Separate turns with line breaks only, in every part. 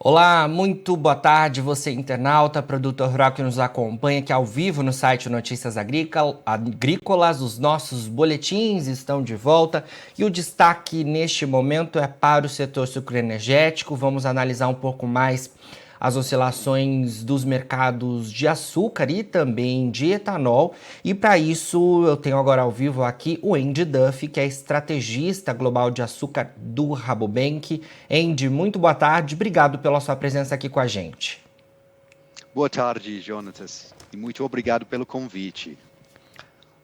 Olá, muito boa tarde, você internauta, produtor rural que nos acompanha aqui ao vivo no site Notícias Agrícolas. Os nossos boletins estão de volta e o destaque neste momento é para o setor sucroenergético. Vamos analisar um pouco mais as oscilações dos mercados de açúcar e também de etanol. E para isso eu tenho agora ao vivo aqui o Andy Duff, que é estrategista global de açúcar do Rabobank. Andy, muito boa tarde, obrigado pela sua presença aqui com a gente.
Boa tarde, Jonatas, e muito obrigado pelo convite.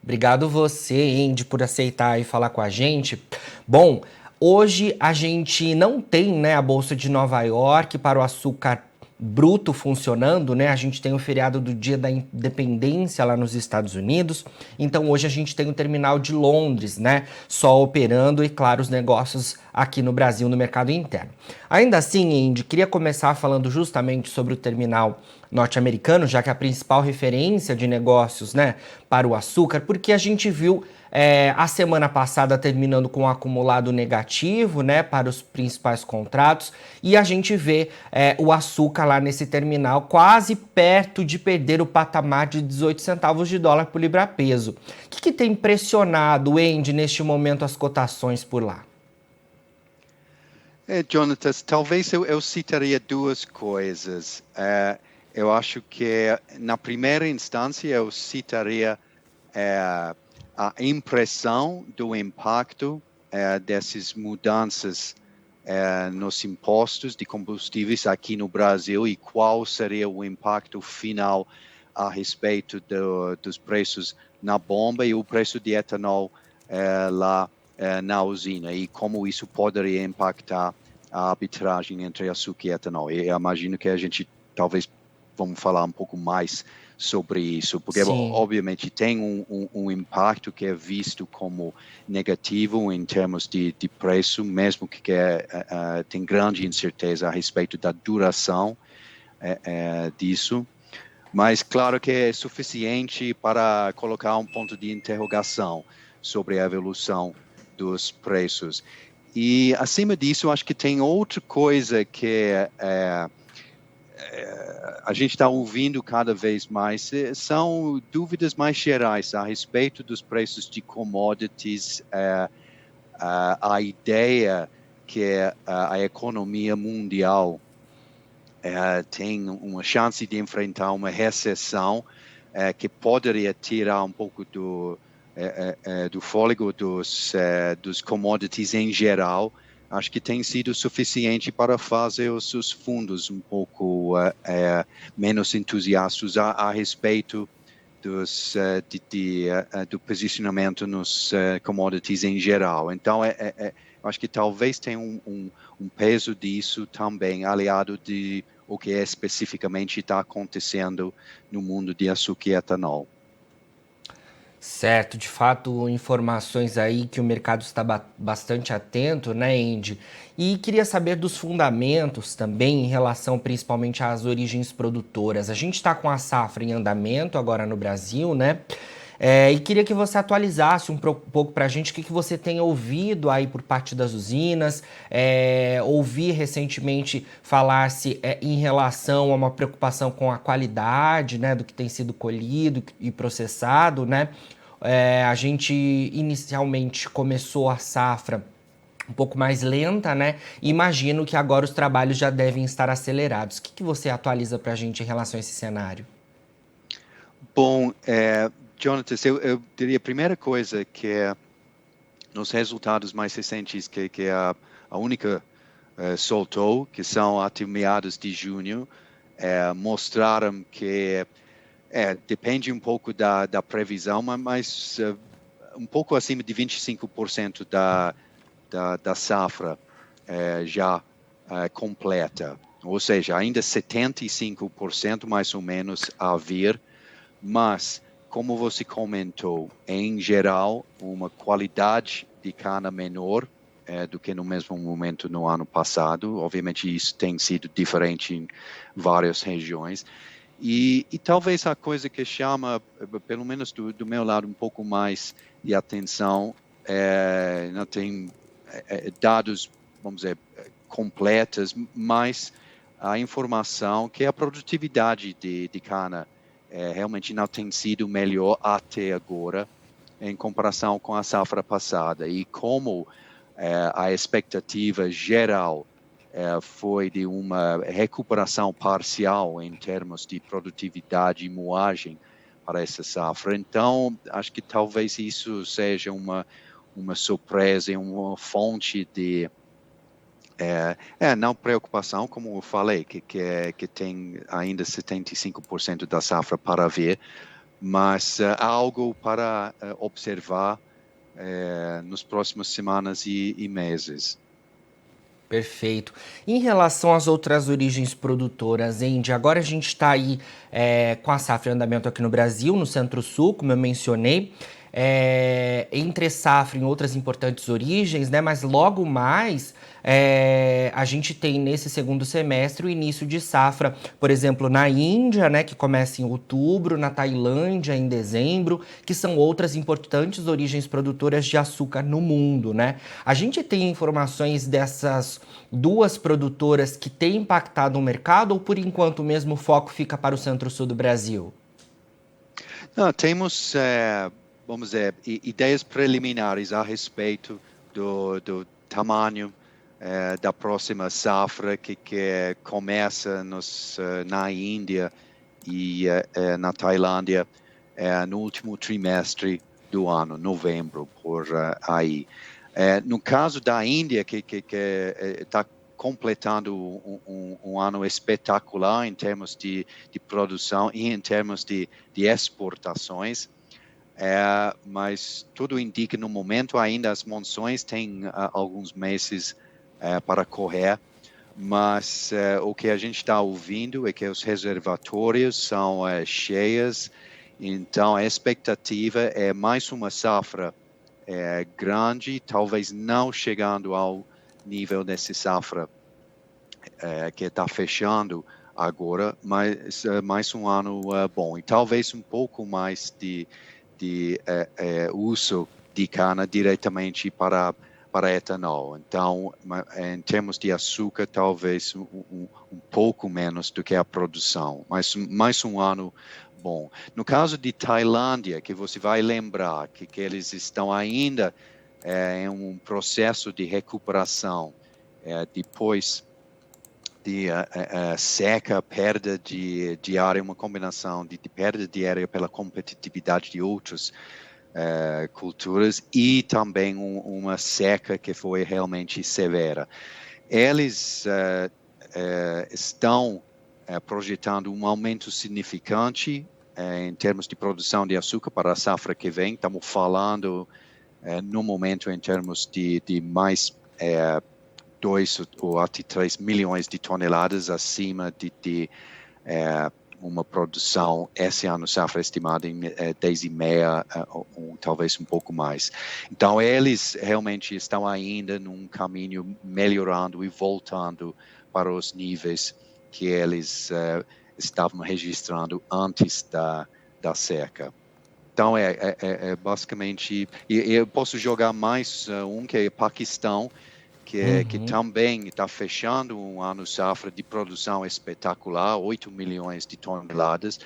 Obrigado você, Andy, por aceitar e falar com a gente. Bom, hoje a gente não tem, né, a Bolsa de Nova York para o açúcar bruto funcionando, né? A gente tem o feriado do Dia da Independência lá nos Estados Unidos. Então hoje a gente tem o terminal de Londres, né? Só operando e, claro, os negócios aqui no Brasil no mercado interno. Ainda assim, Andy, queria começar falando justamente sobre o terminal norte-americano, já que é a principal referência de negócios, né, para o açúcar, porque a gente viu a semana passada terminando com um acumulado negativo, né, para os principais contratos, e a gente vê o açúcar lá nesse terminal quase perto de perder o patamar de 18 centavos de dólar por libra-peso. O que tem pressionado, Andy, neste momento as cotações por lá?
Jonatas, talvez eu citaria duas coisas. Eu acho que, na primeira instância, eu citaria a impressão do impacto dessas mudanças nos impostos de combustíveis aqui no Brasil e qual seria o impacto final a respeito dos preços na bomba e o preço de etanol lá na usina e como isso poderia impactar a arbitragem entre açúcar e etanol. E eu imagino que a gente talvez vamos falar um pouco mais sobre isso, porque
Sim.
obviamente tem um impacto que é visto como negativo em termos de preço, mesmo que tem grande incerteza a respeito da duração disso. Mas claro que é suficiente para colocar um ponto de interrogação sobre a evolução dos preços. E acima disso, acho que tem outra coisa que a gente está ouvindo cada vez mais, são dúvidas mais gerais a respeito dos preços de commodities, a ideia que a economia mundial tem uma chance de enfrentar uma recessão que poderia tirar um pouco do fôlego dos commodities em geral. Acho que tem sido suficiente para fazer os fundos um pouco menos entusiastas a respeito do posicionamento nos commodities em geral. Então, acho que talvez tenha um peso disso também, aliado de o que especificamente está acontecendo no mundo de açúcar e etanol.
Certo, de fato, informações aí que o mercado está bastante atento, né, Andy? E queria saber dos fundamentos também em relação principalmente às origens produtoras. A gente está com a safra em andamento agora no Brasil, né? E queria que você atualizasse um pouco para a gente o que você tem ouvido aí por parte das usinas. Ouvi recentemente falar-se em relação a uma preocupação com a qualidade, né, do que tem sido colhido e processado, né? A gente inicialmente começou a safra um pouco mais lenta, né? Imagino que agora os trabalhos já devem estar acelerados. O que você atualiza para a gente em relação a esse cenário?
Bom, Jonatas, eu diria a primeira coisa que nos resultados mais recentes que a única soltou, que são até meados de junho, mostraram que depende um pouco da previsão, mas um pouco acima de 25% da safra já completa. Ou seja, ainda 75% mais ou menos a vir, mas, como você comentou, em geral, uma qualidade de cana menor do que no mesmo momento no ano passado. Obviamente, isso tem sido diferente em várias regiões. E talvez a coisa que chama, pelo menos do meu lado, um pouco mais de atenção, não tem dados, vamos dizer, completos, mas a informação que a produtividade de cana realmente não tem sido melhor até agora em comparação com a safra passada. E como a expectativa geral foi de uma recuperação parcial em termos de produtividade e moagem para essa safra. Então, acho que talvez isso seja uma surpresa e uma fonte de não preocupação, como eu falei, que tem ainda 75% da safra para ver, mas algo para observar nos próximas semanas e meses.
Perfeito. Em relação às outras origens produtoras, Andy, agora a gente está aí com a safra em andamento aqui no Brasil, no Centro-Sul, como eu mencionei, entre safra e outras importantes origens, né? Mas logo mais a gente tem nesse segundo semestre o início de safra, por exemplo, na Índia, né? Que começa em outubro, na Tailândia em dezembro, que são outras importantes origens produtoras de açúcar no mundo, né? A gente tem informações dessas duas produtoras que têm impactado o mercado ou por enquanto mesmo o foco fica para o Centro-Sul do Brasil?
Não, temos, vamos dizer, ideias preliminares a respeito do tamanho da próxima safra que começa na Índia e na Tailândia no último trimestre do ano, novembro, por aí. No caso da Índia, que está completando um ano espetacular em termos de produção e em termos de exportações, mas tudo indica no momento ainda as monções têm alguns meses para correr, mas o que a gente está ouvindo é que os reservatórios são cheios, então a expectativa é mais uma safra grande, talvez não chegando ao nível dessa safra que está fechando agora, mas mais um ano bom. E talvez um pouco mais de uso de cana diretamente para etanol. Então, em termos de açúcar, talvez um pouco menos do que a produção, mas mais um ano bom. No caso de Tailândia, que você vai lembrar que eles estão ainda em um processo de recuperação depois de seca, perda de área, uma combinação de perda de área pela competitividade de outras culturas e também uma seca que foi realmente severa. Eles estão projetando um aumento significante em termos de produção de açúcar para a safra que vem. Estamos falando no momento em termos de mais 2 ou até 3 milhões de toneladas acima de uma produção esse ano safra estimada em 10,5 ou talvez um pouco mais. Então eles realmente estão ainda num caminho melhorando e voltando para os níveis que eles estavam registrando antes da seca. Então basicamente, e eu posso jogar mais que é Paquistão, que também está fechando um ano safra de produção espetacular, 8 milhões de toneladas,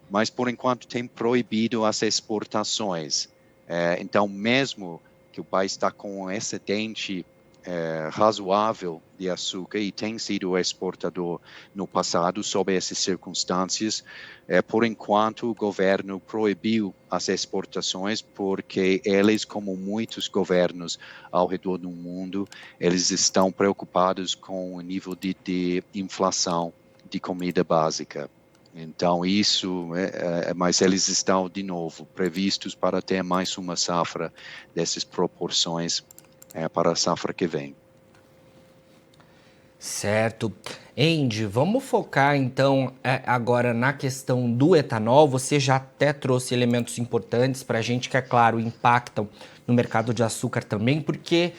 mas por enquanto tem proibido as exportações. Então, mesmo que o país está com um excedente razoável de açúcar e tem sido exportador no passado sob essas circunstâncias, por enquanto o governo proibiu as exportações porque eles, como muitos governos ao redor do mundo, eles estão preocupados com o nível de inflação de comida básica. Então isso, mas eles estão de novo previstos para ter mais uma safra dessas proporções para a safra que vem.
Certo. Andy, vamos focar então agora na questão do etanol. Você já até trouxe elementos importantes para a gente que, é claro, impactam no mercado de açúcar também, porque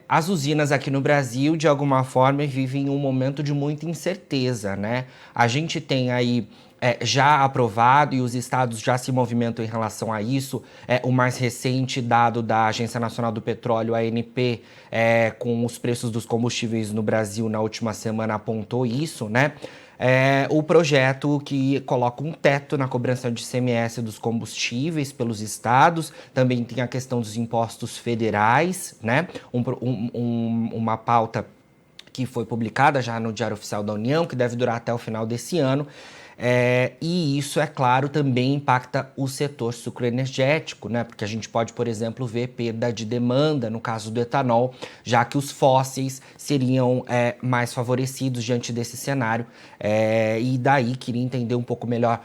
as usinas aqui no Brasil, de alguma forma, vivem um momento de muita incerteza, né? A gente tem aí já aprovado e os estados já se movimentam em relação a isso. O mais recente dado da Agência Nacional do Petróleo, ANP, com os preços dos combustíveis no Brasil na última semana apontou isso, né? O projeto que coloca um teto na cobrança de ICMS dos combustíveis pelos estados, também tem a questão dos impostos federais, né? Uma pauta que foi publicada já no Diário Oficial da União, que deve durar até o final desse ano. E isso, é claro, também impacta o setor sucroenergético, né? Porque a gente pode, por exemplo, ver perda de demanda no caso do etanol, já que os fósseis seriam mais favorecidos diante desse cenário. E daí queria entender um pouco melhor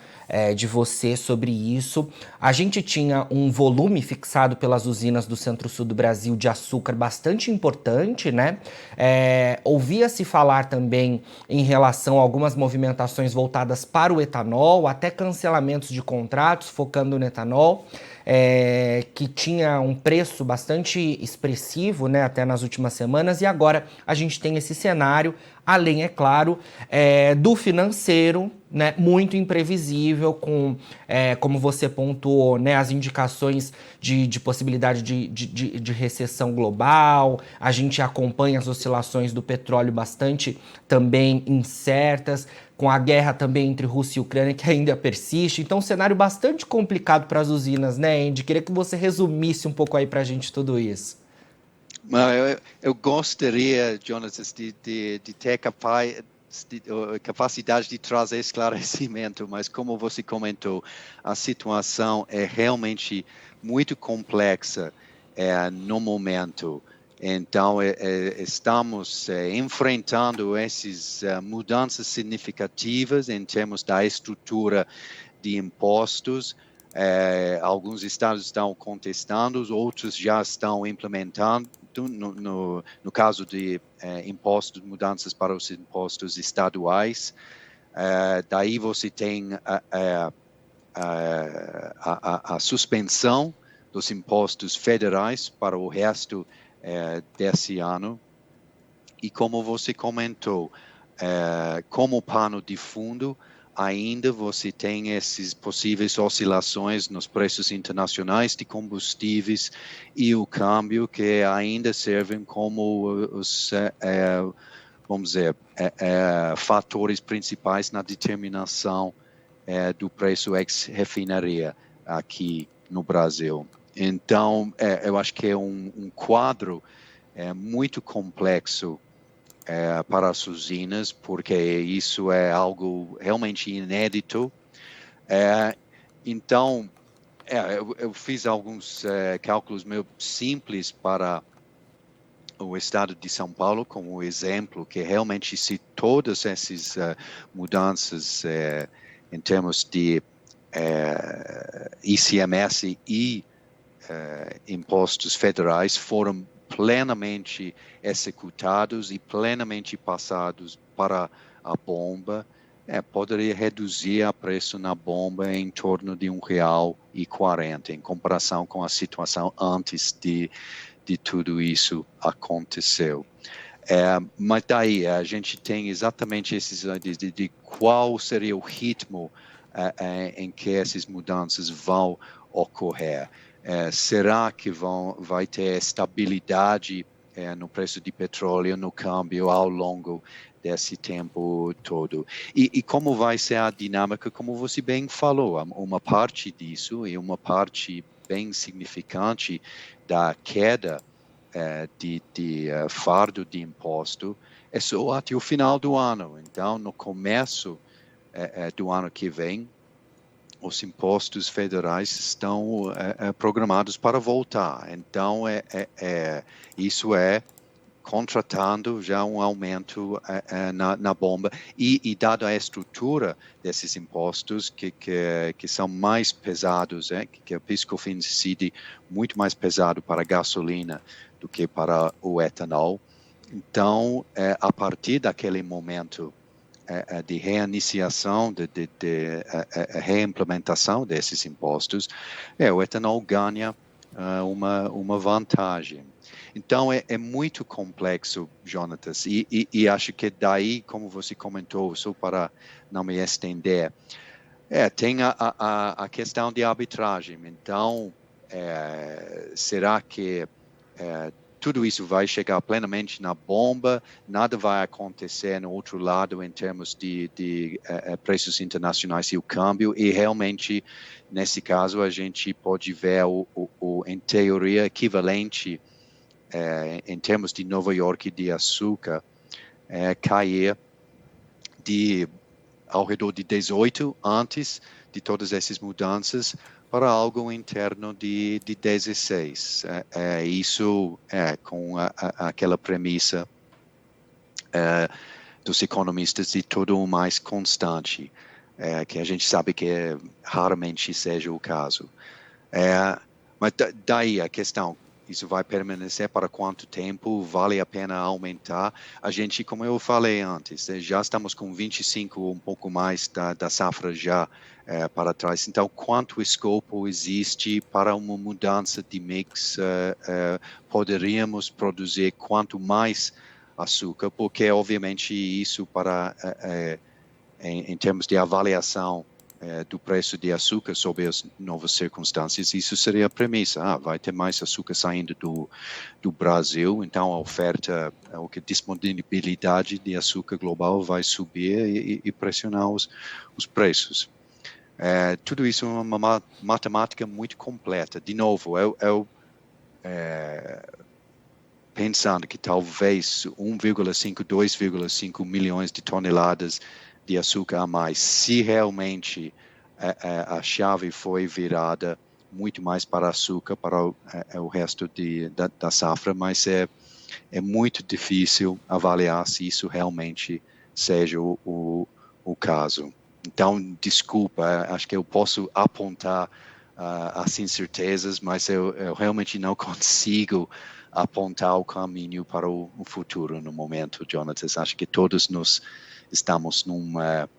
de você sobre isso. A gente tinha um volume fixado pelas usinas do Centro-Sul do Brasil de açúcar bastante importante, né? Ouvia-se falar também em relação a algumas movimentações voltadas para o etanol, até cancelamentos de contratos focando no etanol, que tinha um preço bastante expressivo, né, até nas últimas semanas, e agora a gente tem esse cenário, além, é claro, do financeiro, né, muito imprevisível, como você pontuou, né, as indicações de possibilidade de recessão global. A gente acompanha as oscilações do petróleo bastante também incertas, com a guerra também entre Rússia e Ucrânia, que ainda persiste. Então, um cenário bastante complicado para as usinas, né, Andy? Queria que você resumisse um pouco aí para a gente tudo isso.
Eu gostaria, Jonas, de ter capacidade de trazer esclarecimento, mas como você comentou, a situação é realmente muito complexa no momento. Então, estamos enfrentando essas mudanças significativas em termos da estrutura de impostos. Alguns estados estão contestando, outros já estão implementando. No caso de impostos, mudanças para os impostos estaduais. Daí você tem a suspensão dos impostos federais para o resto desse ano. E como você comentou, como pano de fundo, ainda você tem essas possíveis oscilações nos preços internacionais de combustíveis e o câmbio, que ainda servem como os, vamos dizer, fatores principais na determinação do preço ex-refinaria aqui no Brasil. Então, eu acho que é um quadro muito complexo para as usinas, porque isso é algo realmente inédito. Então, eu fiz alguns cálculos meio simples para o estado de São Paulo como exemplo, que realmente se todas essas mudanças em termos de ICMS e impostos federais foram plenamente executados e plenamente passados para a bomba, poderia reduzir o preço na bomba em torno de R$1,40, em comparação com a situação antes de tudo isso aconteceu. Mas daí a gente tem exatamente esses de qual seria o ritmo em que essas mudanças vão ocorrer. Será que vai ter estabilidade no preço de petróleo, no câmbio, ao longo desse tempo todo? E como vai ser a dinâmica, como você bem falou, uma parte disso e uma parte bem significante da queda de fardo de imposto é só até o final do ano. Então, no começo do ano que vem, os impostos federais estão programados para voltar. Então, isso é contratando já um aumento na bomba. E dada a estrutura desses impostos, que são mais pesados, que o PIS/COFINS incide muito mais pesado para a gasolina do que para o etanol. Então, a partir daquele momento de reiniciação, de reimplementação desses impostos, o etanol ganha uma vantagem. Então, é muito complexo, Jonatas, e acho que daí, como você comentou, só para não me estender, Tem a questão de arbitragem. Então, será que tudo isso vai chegar plenamente na bomba? Nada vai acontecer no outro lado em termos de preços internacionais e o câmbio? E realmente, nesse caso, a gente pode ver em teoria, equivalente em termos de Nova York de açúcar cair ao redor de 18 antes de todas essas mudanças para algo interno de 16. Isso com aquela premissa dos economistas de tudo o mais constante, que a gente sabe que raramente seja o caso. Mas daí a questão, isso vai permanecer para quanto tempo? Vale a pena aumentar? A gente, como eu falei antes, já estamos com 25, um pouco mais da safra já para trás. Então, quanto escopo existe para uma mudança de mix? Poderíamos produzir quanto mais açúcar? Porque, obviamente, isso em termos de avaliação do preço de açúcar sob as novas circunstâncias, isso seria a premissa. Vai ter mais açúcar saindo do Brasil, então a oferta, a disponibilidade de açúcar global vai subir e pressionar os preços. Tudo isso é uma matemática muito completa. De novo, eu pensando que talvez 1,5, 2,5 milhões de toneladas de açúcar a mais, se realmente a chave foi virada muito mais para açúcar, para o resto da safra, mas é muito difícil avaliar se isso realmente seja o caso. Então, desculpa, acho que eu posso apontar as incertezas, mas eu realmente não consigo apontar o caminho para o futuro no momento, Jonathan. Acho que todos nós estamos numa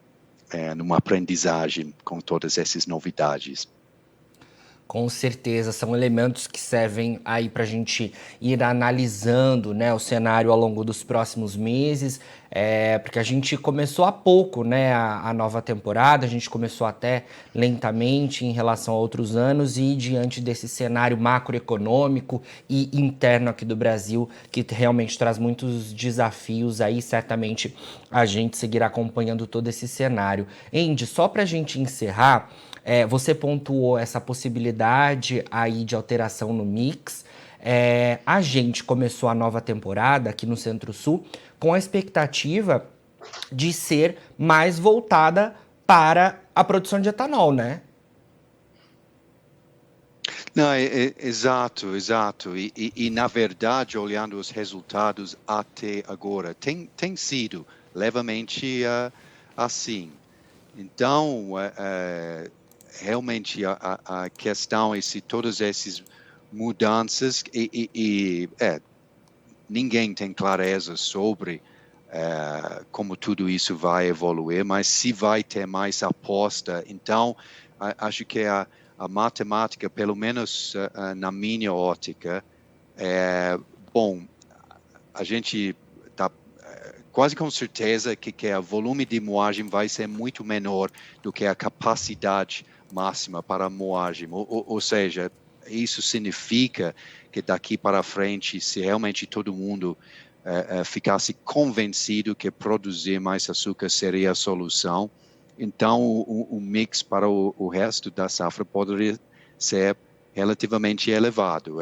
aprendizagem com todas essas novidades.
Com certeza, são elementos que servem aí para a gente ir analisando, né, o cenário ao longo dos próximos meses, porque a gente começou há pouco, né, a nova temporada, a gente começou até lentamente em relação a outros anos e diante desse cenário macroeconômico e interno aqui do Brasil, que realmente traz muitos desafios aí, certamente a gente seguirá acompanhando todo esse cenário. Andy, só para a gente encerrar, você pontuou essa possibilidade aí de alteração no mix. A gente começou a nova temporada aqui no Centro-Sul com a expectativa de ser mais voltada para a produção de etanol, né?
Não, exato. E, na verdade, olhando os resultados até agora, tem sido levemente assim. Então, realmente a questão é se todas essas mudanças ninguém tem clareza sobre como tudo isso vai evoluir, mas se vai ter mais aposta, então acho que a matemática, pelo menos na minha ótica, bom, a gente está quase com certeza que o volume de moagem vai ser muito menor do que a capacidade máxima para a moagem. Ou seja, isso significa que daqui para frente, se realmente todo mundo ficasse convencido que produzir mais açúcar seria a solução, então o mix para o resto da safra poderia ser relativamente elevado.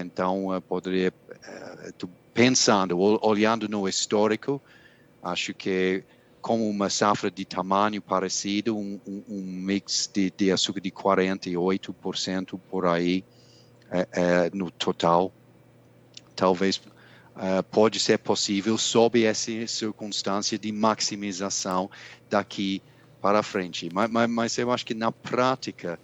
Então poderia, pensando, olhando no histórico, acho que como uma safra de tamanho parecido, um mix de açúcar de 48% por aí no total, talvez pode ser possível sob essa circunstância de maximização daqui para frente. Mas eu acho que na prática,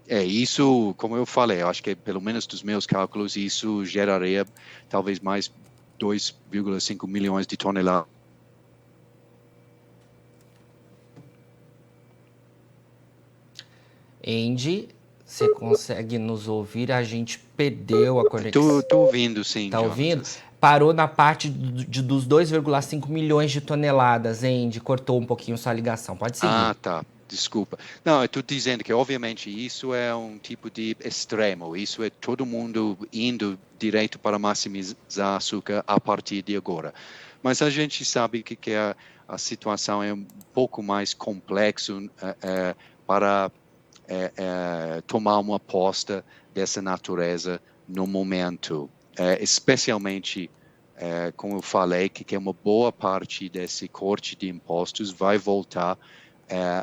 isso, como eu falei, eu acho que pelo menos dos meus cálculos, isso geraria talvez mais 2,5 milhões de toneladas.
Andy, você consegue nos ouvir? A gente perdeu a conexão.
Estou ouvindo, sim,
Tá ouvindo?
Jonatas.
parou na parte dos 2,5 milhões de toneladas, Andy. Cortou um pouquinho sua ligação. Pode seguir.
Ah, tá. Desculpa. Não, eu estou dizendo que, obviamente, isso é um tipo de extremo. Isso é todo mundo indo direto para maximizar açúcar a partir de agora. Mas a gente sabe que a situação é um pouco mais complexa para tomar uma aposta dessa natureza no momento. Especialmente, como eu falei, que uma boa parte desse corte de impostos vai voltar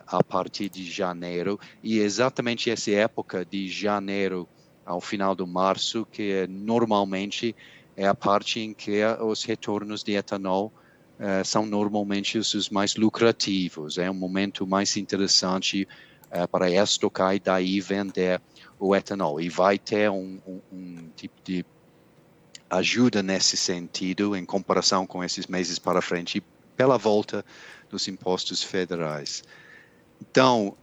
a partir de janeiro, e exatamente essa época de janeiro ao final de março, que normalmente é a parte em que os retornos de etanol são normalmente os mais lucrativos, é um momento mais interessante para estocar e daí vender o etanol, e vai ter um tipo de ajuda nesse sentido em comparação com esses meses para frente pela volta dos impostos federais. Então,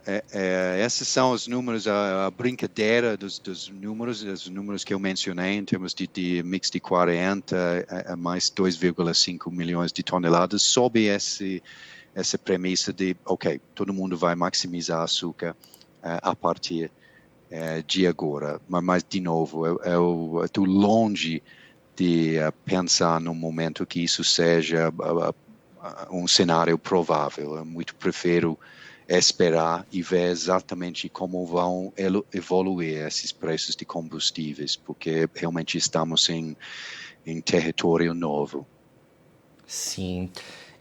esses são os números, a brincadeira dos números, os números que eu mencionei em termos de mix de 40 a mais 2,5 milhões de toneladas, sob essa premissa de, ok, todo mundo vai maximizar açúcar a partir de agora. Mas de novo, eu estou longe de pensar no momento que isso seja um cenário provável. Eu muito prefiro esperar e ver exatamente como vão evoluir esses preços de combustíveis, porque realmente estamos em território novo.
Sim.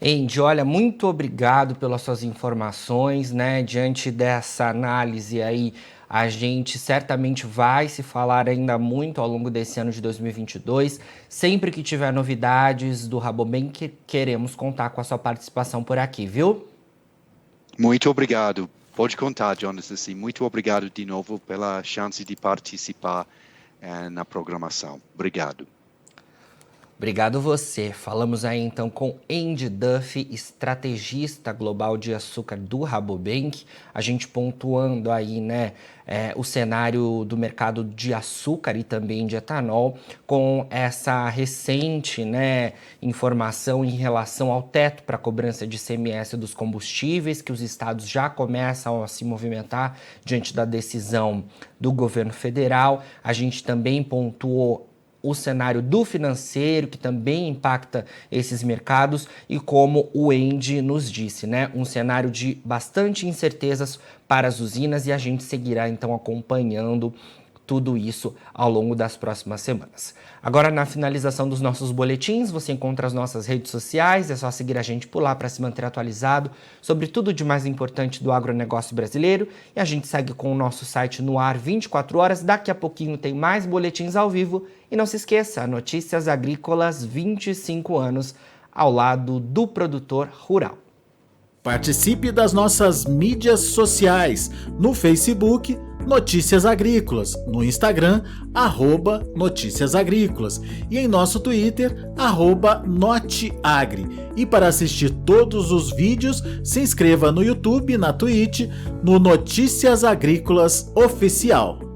Andy, olha, muito obrigado pelas suas informações, né? Diante dessa análise aí, a gente certamente vai se falar ainda muito ao longo desse ano de 2022. Sempre que tiver novidades do Rabobank, queremos contar com a sua participação por aqui, viu?
Muito obrigado. Pode contar, Jonas. Assim, muito obrigado de novo pela chance de participar na programação. Obrigado.
Obrigado você. Falamos aí então com Andy Duff, estrategista global de açúcar do Rabobank, a gente pontuando aí, né, o cenário do mercado de açúcar e também de etanol, com essa recente, né, informação em relação ao teto para cobrança de ICMS dos combustíveis, que os estados já começam a se movimentar diante da decisão do governo federal. A gente também pontuou o cenário do financeiro, que também impacta esses mercados, e como o Andy nos disse, né, um cenário de bastante incertezas para as usinas, e a gente seguirá então acompanhando tudo isso ao longo das próximas semanas. Agora, na finalização dos nossos boletins, você encontra as nossas redes sociais, é só seguir a gente por lá para se manter atualizado sobre tudo de mais importante do agronegócio brasileiro, e a gente segue com o nosso site no ar 24 horas, daqui a pouquinho tem mais boletins ao vivo, e não se esqueça, Notícias Agrícolas 25 anos ao lado do produtor rural.
Participe das nossas mídias sociais, no Facebook, Notícias Agrícolas, no Instagram, @Notícias Agrícolas e em nosso Twitter, @Noteagri. E para assistir todos os vídeos, se inscreva no YouTube, na Twitch, no Notícias Agrícolas Oficial.